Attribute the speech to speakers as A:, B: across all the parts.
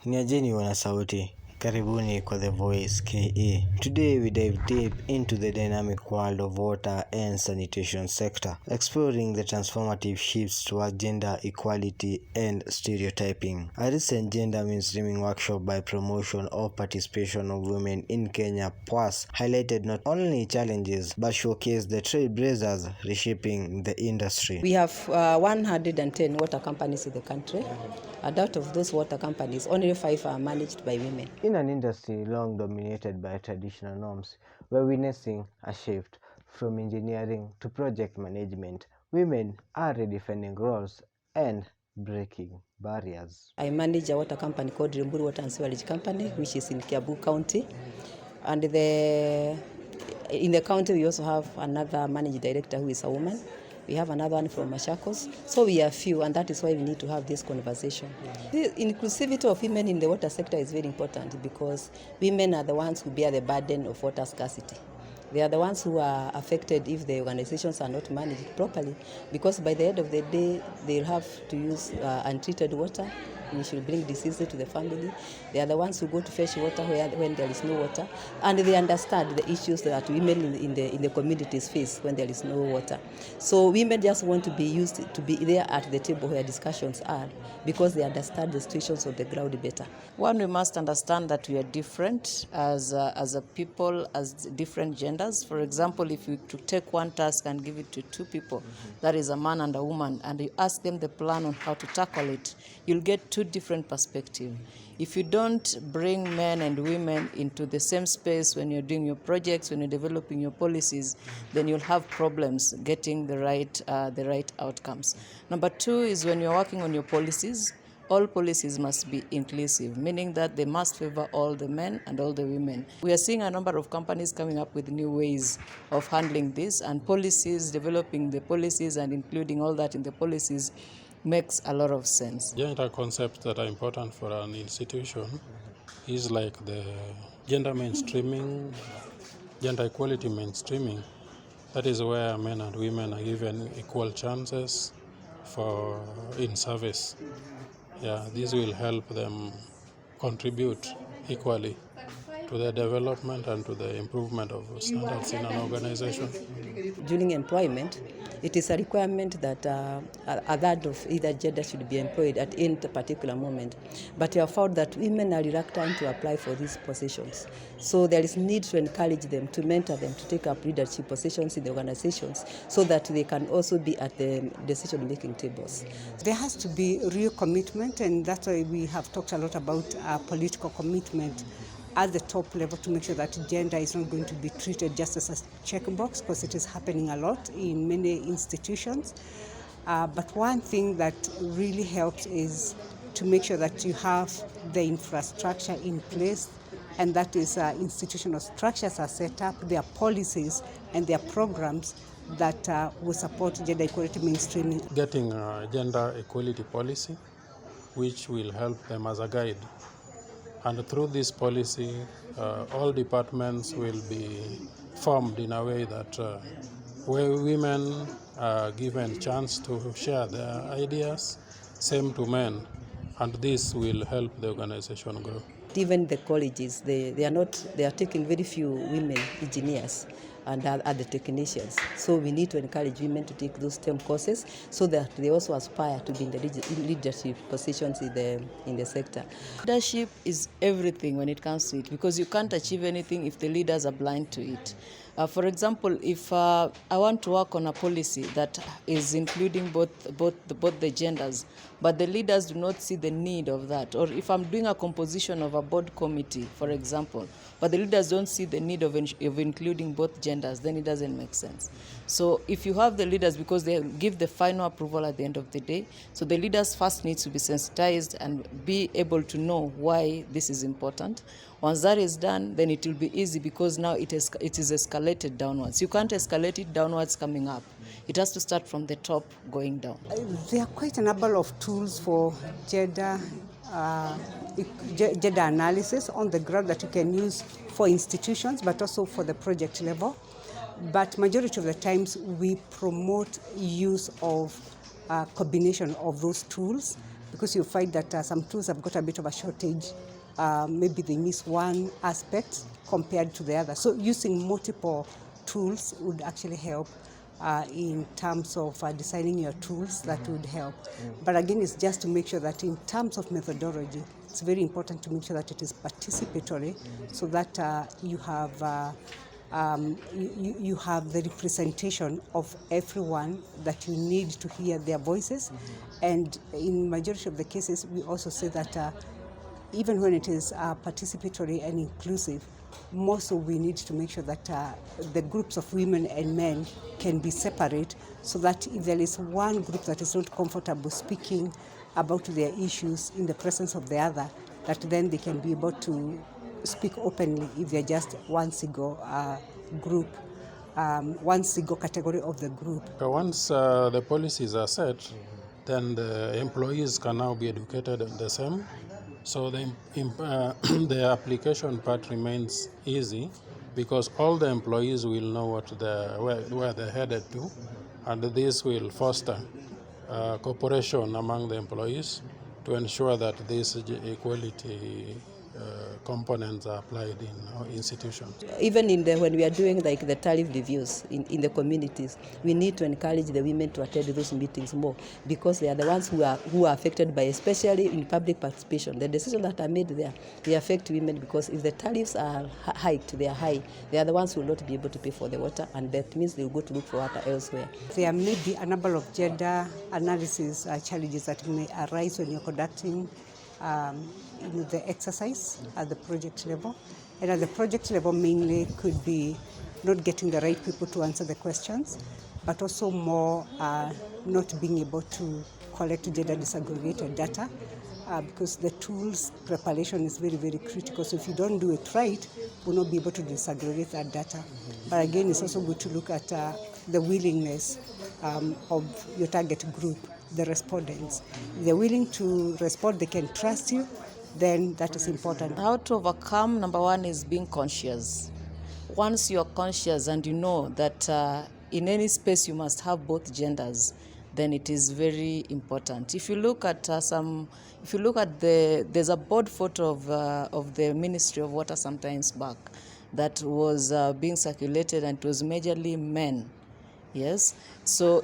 A: Niajeni wana sauti, karibuni kwa The Voice KE. Today we dive deep into the dynamic world of water and sanitation sector, exploring the transformative shifts towards gender equality and stereotyping. A recent gender mainstreaming workshop by Promotion of Participation of Women in Kenya PWAS highlighted not only challenges but showcased the trailblazers reshaping the industry.
B: We have 110 water companies in the country, and out of those water companies, only 5 are managed by women.
A: In an industry long dominated by traditional norms, we're witnessing a shift from engineering to project management. Women are redefining roles and breaking barriers.
B: I manage a water company called Rimburu Water and Sewerage Company, which is in Kiambu County. And in the county, we also have another managing director who is a woman. We have another one from Machakos. So we are few, and that is why we need to have this conversation. The inclusivity of women in the water sector is very important because women are the ones who bear the burden of water scarcity. They are the ones who are affected if the organizations are not managed properly, because by the end of the day, they'll have to use untreated water, which will bring diseases to the family. They are the ones who go to fetch water when there is no water, and they understand the issues that women in the communities face when there is no water. So women just want to be used to be there at the table where discussions are, because they understand the situations on the ground better. One, we must understand that we are different as a people, as different genders. For example, if you take one task and give it to two people, that is a man and a woman, and you ask them the plan on how to tackle it, you'll get two different perspectives. If you don't bring men and women into the same space when you're doing your projects, when you're developing your policies, then you'll have problems getting the right outcomes. Number two is when you're working on your policies, all policies must be inclusive, meaning that they must favor all the men and all the women. We are seeing a number of companies coming up with new ways of handling this, and policies, developing the policies and including all that in the policies makes a lot of sense.
C: Gender concepts that are important for an institution is like the gender mainstreaming, gender equality mainstreaming. That is where men and women are given equal chances in service. This will help them contribute equally to the development and to the improvement of standards in an organization.
B: During employment, it is a requirement that a third of either gender should be employed at any particular moment. But we have found that women are reluctant to apply for these positions. So there is need to encourage them, to mentor them, to take up leadership positions in the organizations so that they can also be at the decision-making tables.
D: There has to be real commitment, and that's why we have talked a lot about political commitment at the top level to make sure that gender is not going to be treated just as a checkbox, because it is happening a lot in many institutions. But one thing that really helps is to make sure that you have the infrastructure in place, and that is institutional structures are set up, their policies and their programs that will support gender equality mainstreaming.
C: Getting a gender equality policy which will help them as a guide. And through this policy, all departments will be formed in a way that where women are given chance to share their ideas, same to men, and this will help the organization grow.
B: Even the colleges, they are taking very few women engineers and other technicians. So we need to encourage women to take those STEM courses so that they also aspire to be in the leadership positions in the sector. Leadership is everything when it comes to it, because you can't achieve anything if the leaders are blind to it. For example, if I want to work on a policy that is including both the genders, but the leaders do not see the need of that, or if I'm doing a composition of a board committee, for example, but the leaders don't see the need of including both genders, then it doesn't make sense. So if you have the leaders, because they give the final approval at the end of the day, so the leaders first need to be sensitized and be able to know why this is important. Once that is done, then it will be easy, because now it is escalated downwards. You can't escalate it downwards coming up. It has to start from the top going down.
D: There are quite a number of tools for gender analysis on the ground that you can use for institutions, but also for the project level. But majority of the times we promote use of a combination of those tools because you find that some tools have got a bit of a shortage. Maybe they miss one aspect compared to the other. So using multiple tools would actually help in terms of designing your tools. That would help. But again, it's just to make sure that in terms of methodology, it's very important to make sure that it is participatory, so that you have you have the representation of everyone that you need to hear their voices. And in majority of the cases, we also say that even when it is participatory and inclusive, more so we need to make sure that the groups of women and men can be separate, so that if there is one group that is not comfortable speaking about their issues in the presence of the other, that then they can be able to speak openly if they're just one single group, one single category of the group.
C: Once the policies are set, then the employees can now be educated on the same. So the application part remains easy, because all the employees will know where they're headed to, and this will foster cooperation among the employees to ensure that these equality components are applied in institutions.
B: Even when we are doing like the tariff reviews in the communities, we need to encourage the women to attend those meetings more, because they are the ones who are affected by, especially in public participation. The decisions that are made there, they affect women, because if the tariffs are hiked, they are high, they are the ones who will not be able to pay for the water, and that means they will go to look for water elsewhere.
D: There may be a number of gender analysis challenges that may arise when you're conducting the exercise at the project level. And at the project level, mainly could be not getting the right people to answer the questions, but also more not being able to collect gender disaggregated data, because the tools preparation is very, very critical. So if you don't do it right, we'll not be able to disaggregate that data. But again, it's also good to look at the willingness of your target group, the respondents. If they're willing to respond, they can trust you, then that is important.
E: How to overcome, number one, is being conscious. Once you're conscious and you know that in any space you must have both genders, then it is very important. If you look at there's a board photo of the Ministry of Water sometimes back that was being circulated, and it was majorly men. Yes, so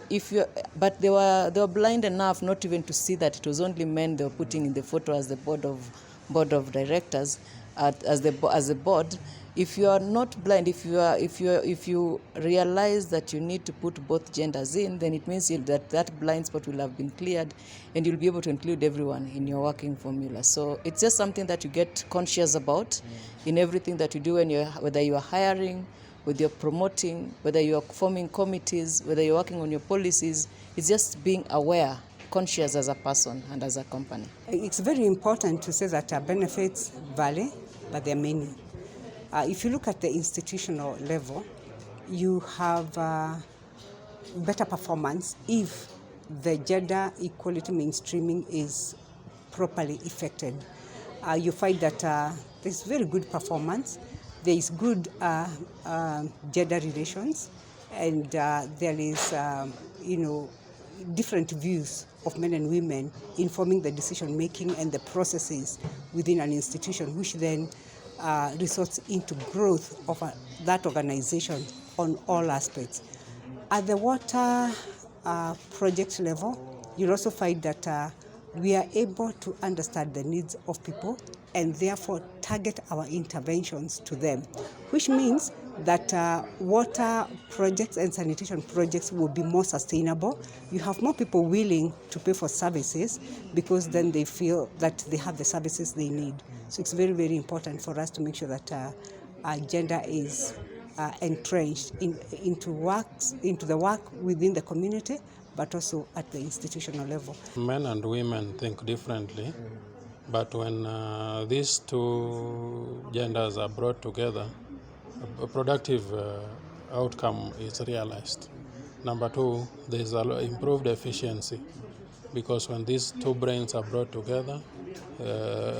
E: but they were blind enough not even to see that it was only men they were putting in the photo as the board of directors, as the board. If you are not blind, if you realize that you need to put both genders in, then it means that blind spot will have been cleared, and you'll be able to include everyone in your working formula. So it's just something that you get conscious about in everything that you do, whether you are hiring, whether you're promoting, whether you're forming committees, whether you're working on your policies. It's just being aware, conscious as a person and as a company.
D: It's very important to say that benefits vary, but there are many. If you look at the institutional level, you have better performance if the gender equality mainstreaming is properly effected. You find that there's very good performance, there is good gender relations, and there is, different views of men and women informing the decision making and the processes within an institution, which then results into growth of that organization on all aspects. At the water project level, you'll also find that we are able to understand the needs of people and therefore target our interventions to them, which means that water projects and sanitation projects will be more sustainable. You have more people willing to pay for services because then they feel that they have the services they need. So it's very, very important for us to make sure that gender is entrenched into the work within the community, but also at the institutional level.
C: Men and women think differently, but when these two genders are brought together, a productive outcome is realized. Number two, there is improved efficiency, because when these two brains are brought together,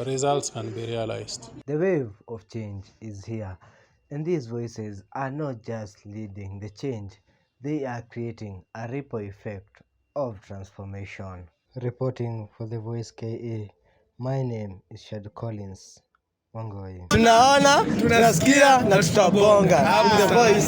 C: results can be realized.
A: The wave of change is here, and these voices are not just leading the change, they are creating a ripple effect of transformation. Reporting for The Voice KE. My name is Shad Collins. Wangoi.
F: Tunaona, tunasikia na tutabonga. The Voice.